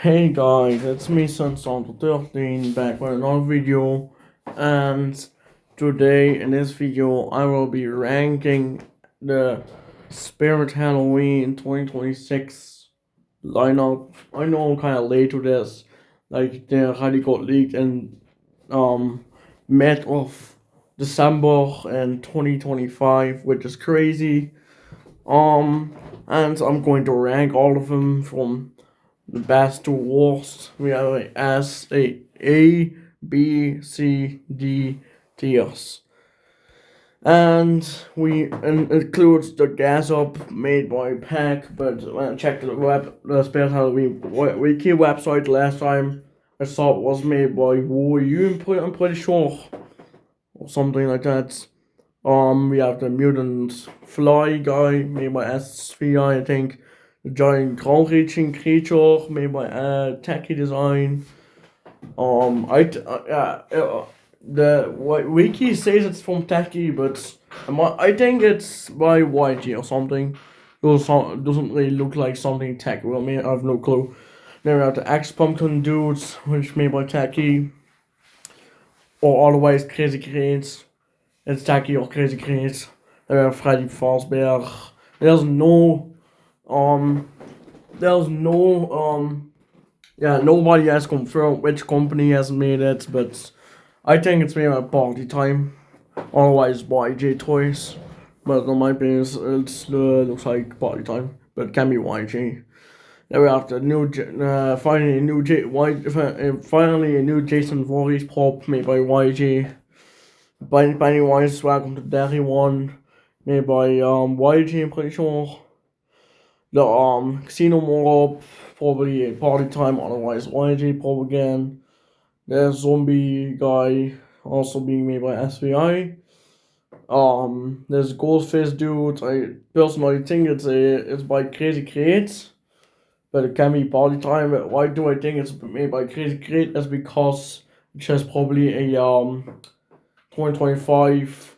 Hey guys, it's me Sunsanto13 back with another video, and today in this video I will be ranking the Spirit Halloween 2026 lineup. I know I'm kinda late to this, like they already got leaked in mid of December in 2025, which is crazy. And I'm going to rank all of them from the best to worst. We have A, B, C, D tiers. And we includes the gas up made by Pack, but when I checked the Space Halloween wiki website last time, I saw it was made by Wu Yu, I'm pretty sure, or something like that. We have the mutant fly guy made by SVI, I think. The giant ground-reaching creature made by Tacky Design. The wiki says it's from Tacky, but I think it's by YG or something. Doesn't really look like something Tacky. Well, I mean, I have no clue. Then we have the X Pumpkin dudes, which made by Tacky, or otherwise Crazy Crates. It's Tacky or Crazy Crates. Then we have Freddy Fazbear. There's no um yeah, nobody has confirmed which company has made it, but I think it's made by Party Time. Otherwise, YG Toys. But in my opinion, it looks like Party Time, but it can be YG. Then we have the new, finally a new Jason Voorhees prop made by YG. Pennywise, Welcome to Derry one, made by YG. I'm pretty sure. The Casino Mob, probably Party Time, otherwise YG Pop again. There's Zombie Guy, also being made by SVI. There's Ghostface Dude. I personally think it's by Crazy Creates, but it can be Party Time. But why do I think it's made by Crazy Creates? That's because it has probably a 2025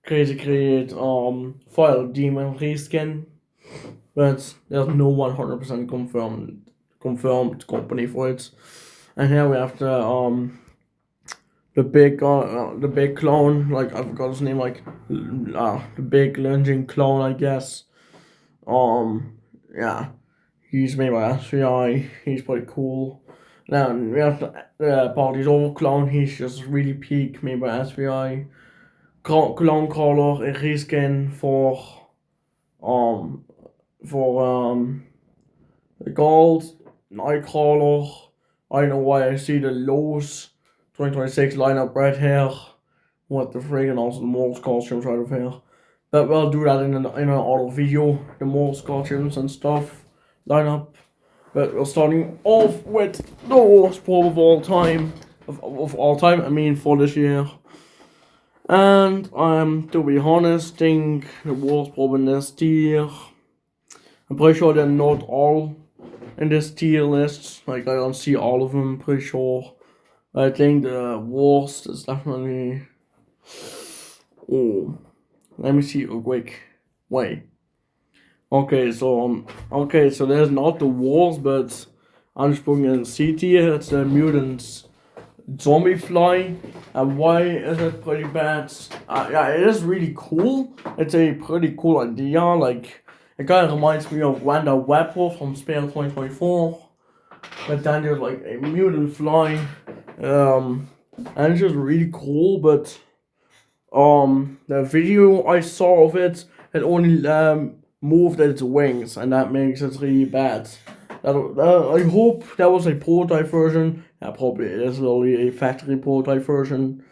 Crazy Create Fire Demon reskin, but there's no 100% confirmed company for it. And here we have the big clone, like I forgot his name, like the big lunging clone, I guess. Yeah, he's made by SVI. He's pretty cool. Then we have the Party's Over clone. He's just really peak, made by SVI. Clone Caller, a reskin um the gold Nightcrawler. I don't know why I see the Lowe's 2026 lineup right here. What the friggin' also the Morse costumes right over here. But we'll do that in an other video, the Morse costumes and stuff lineup. But we're starting off with the worst probe of all time. Of all time, I mean for this year. And to be honest, think the worst probe in this tier. I'm pretty sure they're not all in this tier list. Like I don't see all of them. Pretty sure. I think the worst is definitely. Oh, let me see real quick. Wait. Okay, so there's not the worst, but I'm just putting in C tier. It's the mutants zombie fly. And why is it pretty bad? Yeah, it is really cool. It's a pretty cool idea. Like it kind of reminds me of Wanda Webber from Spare 2024. But then there's like a mutant fly. And it's just really cool. But the video I saw of it only moved its wings, and that makes it really bad. I hope that was a prototype version. Yeah, probably it is literally a factory prototype version.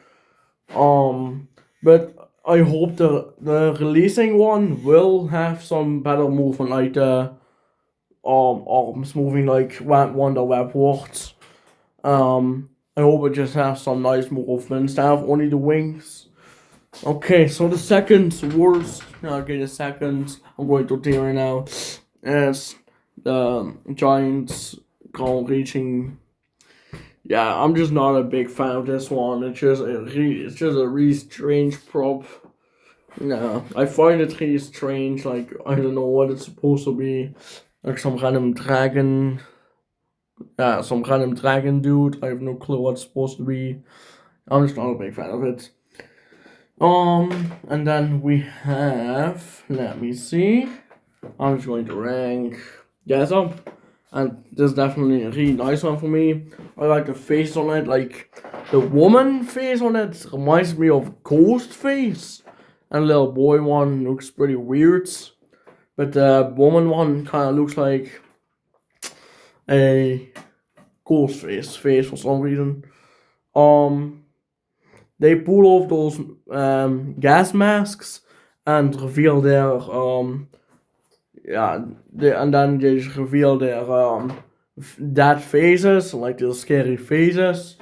But I hope the releasing one will have some better movement, like the arms moving like Wonder Web works. I hope it just has some nice movement instead of only the wings. Okay, so the second worst. Okay, the second I'm going to do right now is the Giants ground reaching. Yeah, I'm just not a big fan of this one. It's just a really strange prop. No, I find it really strange. Like I don't know what it's supposed to be. Like some random dragon. some random dragon dude. I have no clue what it's supposed to be. I'm just not a big fan of it. And then we have, let me see. I'm just going to rank Gas up. And this is definitely a really nice one for me. I like the face on it, like the woman face on it reminds me of Ghost face. And the little boy one looks pretty weird. But the woman one kind of looks like a Ghost face for some reason. They pull off those gas masks and reveal their and then they just reveal their dead faces, like the scary faces.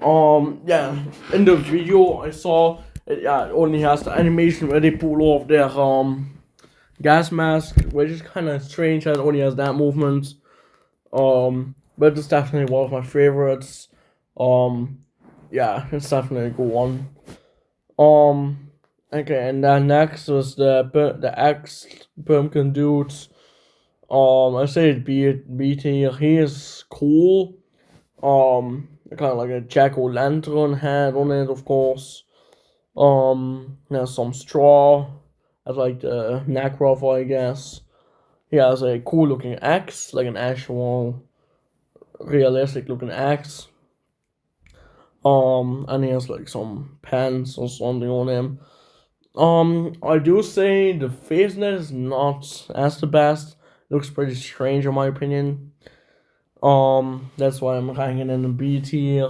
In the video I saw, it only has the animation where they pull off their gas mask, which is kind of strange that it only has that movement. But it's definitely one of my favorites. It's definitely a good one. Okay, and then next was the X pumpkin dude. I say B tier. He is cool. Kind of like a jack-o'-lantern head on it, of course. There's some straw as like the neck ruffle, I guess. He has a cool looking axe, like an actual realistic looking axe. And he has like some pants or something on him. I do say the face net is not as the best. It looks pretty strange in my opinion. That's why I'm ranking in the B tier.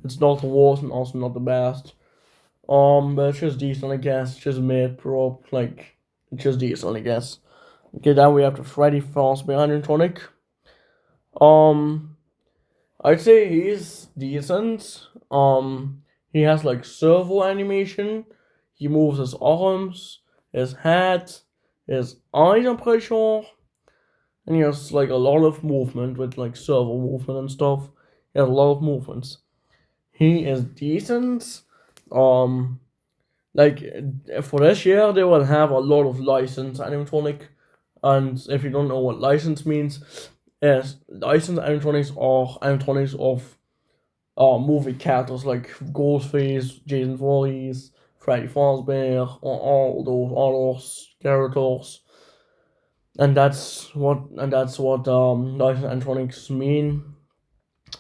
It's not the worst and also not the best. But it's just decent, I guess. Just mid prop, like it's just decent, I guess. Okay, then we have the Freddy Fazbear animatronic. I'd say he's decent. He has like servo animation. He moves his arms, his head, his eyes, I'm pretty sure. And he has like a lot of movement with like servo movement and stuff. He has a lot of movements. He is decent. Like for this year, they will have a lot of licensed animatronic. And if you don't know what license means, is licensed animatronics are animatronics of movie characters like Ghostface, Jason Voorhees, Freddy Fazbear, or all those other characters. And that's what licensed animatronics mean.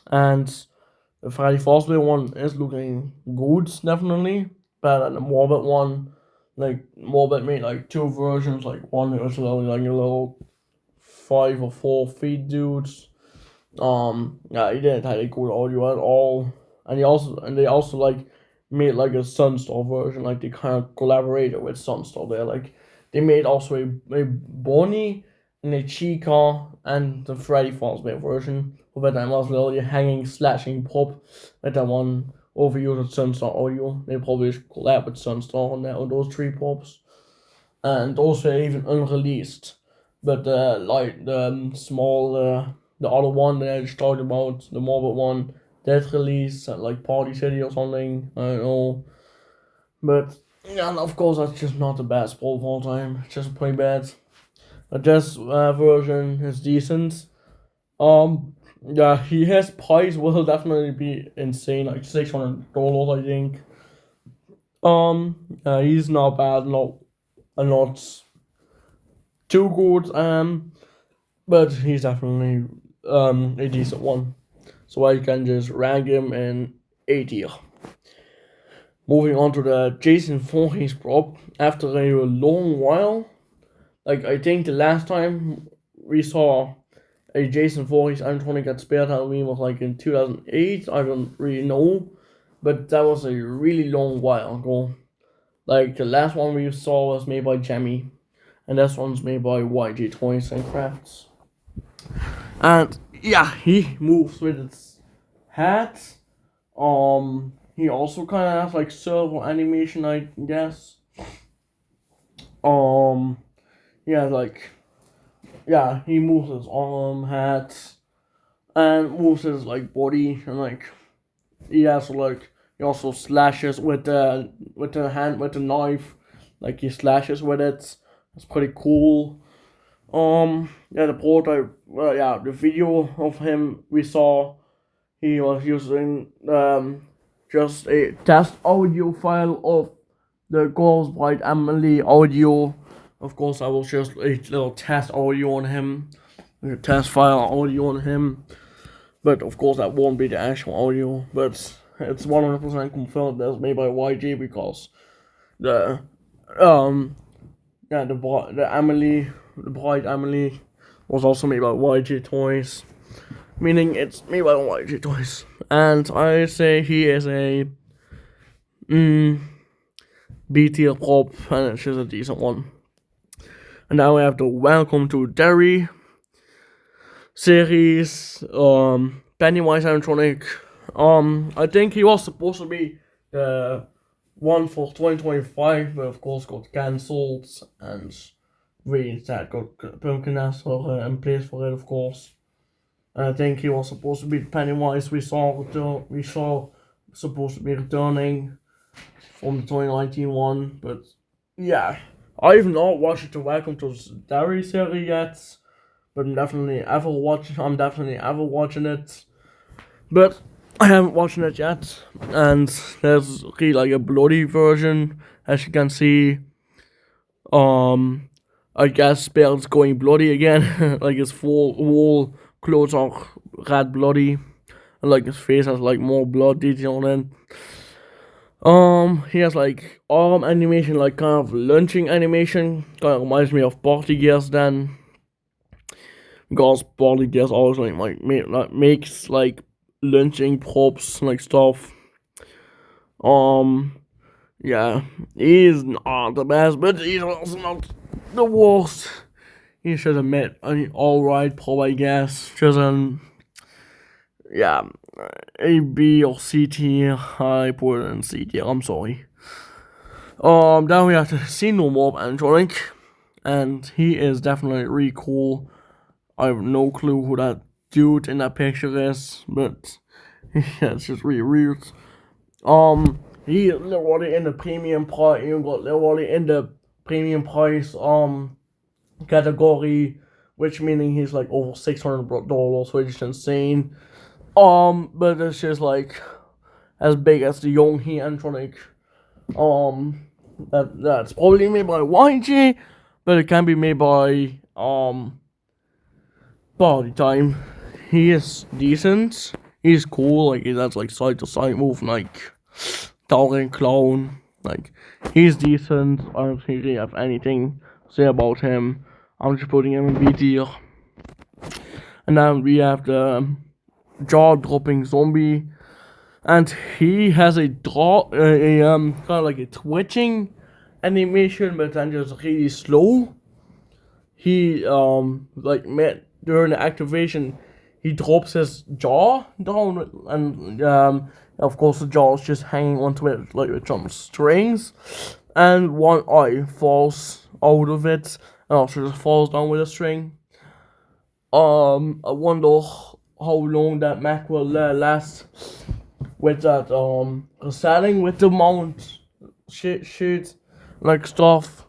And the Freddy Fazbear one is looking good, definitely better than the Morbid one. Like Morbid made like two versions, like one was only like a little 5 or 4 feet dudes. He didn't have a good audio at all, and they also like made like a Sunstar version, like they kind of collaborated with Sunstar there. Like they made also a Bonnie and a Chica and the Freddy Fazbear version. But that was literally hanging slashing pop with that one overused Sunstar audio. They probably should collab with Sunstar on that on those 3 pops, and also even unreleased. But the small the other one that I just talked about, the Morbid one, that released at like Party City or something. I don't know. But yeah, and of course that's just not the best Pro of all time. It's just pretty bad. But this version is decent. His price will definitely be insane, like $600, I think. He's not bad, not too good. But he's definitely a decent one. So I can just rank him in A tier. Moving on to the Jason Voorhees prop. After a long while, like I think the last time we saw a Jason Voorhees animatronic at Spare Halloween was like in 2008. I don't really know, but that was a really long while ago. Like the last one we saw was made by Jammy, and this one's made by YG Toys and Crafts. And yeah, he moves with his hat. He also kind of has like servo animation, I guess. He moves his arm, hat, and moves his like body, and like he also slashes with the hand with the knife, like he slashes with it. It's pretty cool. Yeah, the prototype, yeah, the video of him we saw, he was using just a test audio file of the Girls Bright Emily audio. Of course, I was just a little test audio on him, a test file audio on him. But of course, that won't be the actual audio. But it's 100% confirmed that's made by YG because the the Bright Emily was also made by YG Toys, meaning it's made by YG Toys. And I say he is a B tier prop, and it's just a decent one. And now we have the Welcome to Derry series, Pennywise animatronic. I think he was supposed to be the one for 2025, but of course got cancelled, and we instead got Pumpkinmaster in place for it, of course. And I think he was supposed to be the Pennywise we saw supposed to be returning from the 2019 one, but yeah. I've not watched the Welcome to Derry series yet, but I'm definitely ever watching it. But I haven't watched it yet, and there's really like a bloody version, as you can see. I guess Bill's going bloody again, like his whole clothes are red bloody, and like his face has like more blood detail on it. He has like arm animation, like kind of lunging animation. Kind of reminds me of Party Gears then. Because Party Gears always makes like lunging props like stuff. Yeah, he's not the best, but he's also not the worst. He should admit an alright prop, I guess. Just yeah, A, B, or C tier. I put it in C tier, I'm sorry. Then we have the Xenomorph animatronic, and he is definitely really cool. I have no clue who that dude in that picture is, but yeah, it's just really weird. He literally in the premium price, you got literally in the premium price category, which meaning he's like over $600, which is insane. But it's just like as big as the Young-Hee animatronic. That's probably made by YG, but it can be made by Body Time. He is decent. He's cool. Like that's like side to side move, like Darling Clown. Like he's decent. I don't really have anything to say about him. I'm just putting him in B tier. And then we have the jaw-dropping zombie, and he has a kind of like a twitching animation, but then just really slow. He during the activation, he drops his jaw down, and of course the jaw is just hanging onto it like with some strings, and one eye falls out of it, and also just falls down with a string. I wonder how long that mech will last with that resetting with the mount shit like stuff.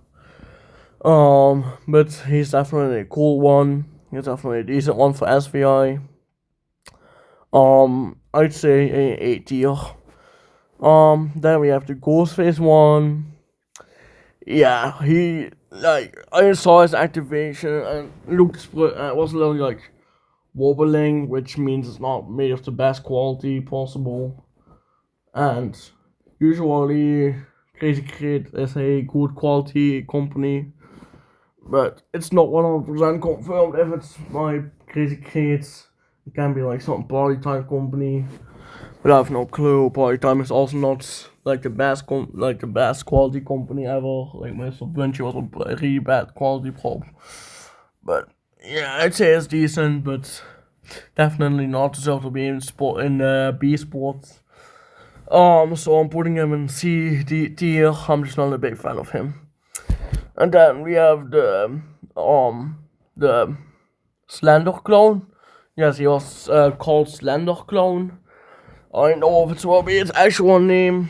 But he's definitely a cool one. He's definitely a decent one for SVI. I'd say a 8 tier. Then we have the Ghostface one. Yeah, he I saw his activation and looked was a little like wobbling, which means it's not made of the best quality possible. And usually Crazy Crate is a good quality company, but it's not 100% confirmed if it's by Crazy Crate. It can be like some Party Time company, but I have no clue. Party Time is also not like the best quality company ever. Like Mr. Bunchy was a really bad quality prop. But yeah, I'd say it's decent, but definitely not deserve to be in B sports. So I'm putting him in C tier. I'm just not a big fan of him. And then we have the Slender Clone. Yes, he was called Slender Clone. I don't know if it's will be his actual name.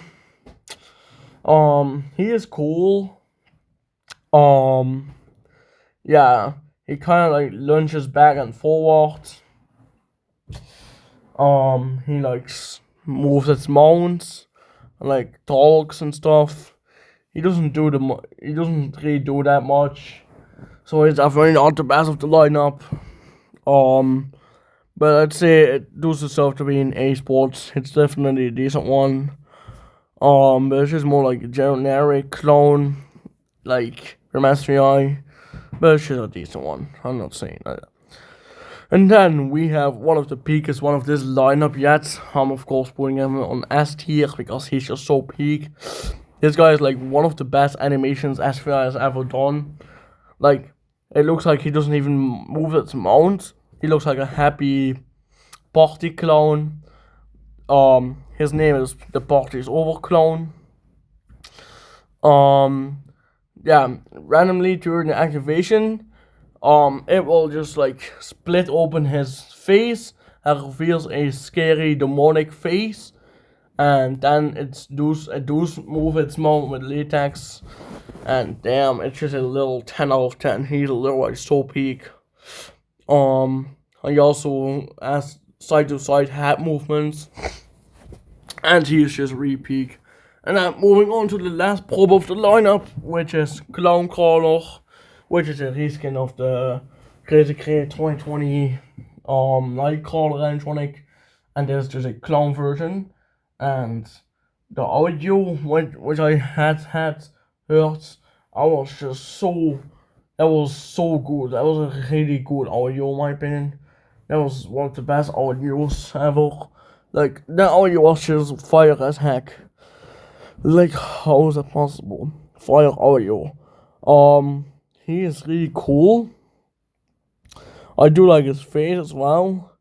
He is cool. Yeah, he kind of like lunges back and forward. He likes moves his mount, like talks and stuff. He doesn't really do that much, so he's definitely not the best of the lineup. But I'd say it does itself to be an A sports. It's definitely a decent one. But it's just more like a generic clone, like Remastery, but it's just a decent one. I'm not saying that. And then we have one of the peakest one of this lineup yet. I'm of course putting him on S tier because he's just so peak. This guy is like one of the best animations SVI has ever done. Like, it looks like he doesn't even move its mount. He looks like a happy party clown. His name is the Party is Over clown. Yeah, randomly during the activation, it will just like split open his face and reveals a scary demonic face, and then it does move its mouth with latex, and damn, it's just a little 10 out of 10. He's literally so peak. He also has side to side hat movements, and he is just really peak. And then moving on to the last probe of the lineup, which is Clown Crawler, which is a reskin of the Crazy Crate 2020 Nightcrawler animatronic, and there's just a clown version. And the audio which I had heard, I was just so that was so good. That was a really good audio in my opinion. That was one of the best audios ever. Like, that audio was just fire as heck. Like, how is that possible? Fire audio. He is really cool. I do like his face as well.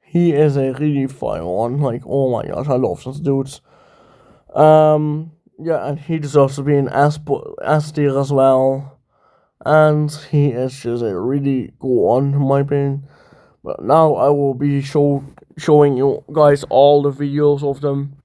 He is a really fire one. Like, oh my gosh, I love this dude. Yeah, and he deserves to be an S tier as well. And he is just a really good one, in my opinion. But now I will be showing you guys all the videos of them.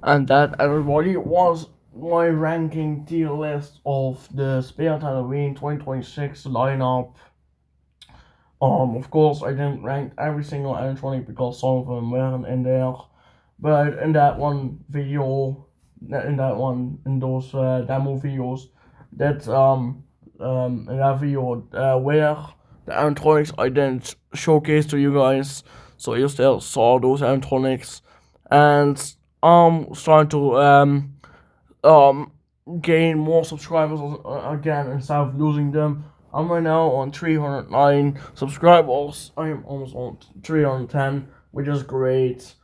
And that, everybody, was my ranking tier list of the Spirit Halloween 2026 lineup. Of course, I didn't rank every single animatronic because some of them weren't in there. But in that one video, in those demo videos, that in that video where the animatronics I didn't showcase to you guys, so you still saw those animatronics, and starting to gain more subscribers again instead of losing them. I'm right now on 309 subscribers. I am almost on 310, which is great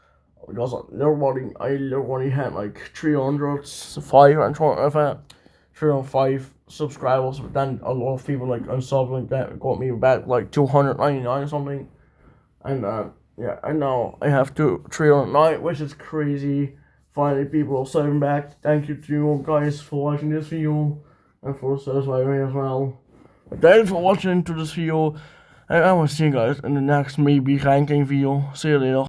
because I literally had like 305 subscribers, but then a lot of people like unsubbed like that got me back like 299 or something, and yeah, and now I have 309, which is crazy. Finally, people are subbing back. Thank you to you guys for watching this video and for subscribing as well. Thanks for watching to this video, and I will see you guys in the next maybe ranking video. See you later.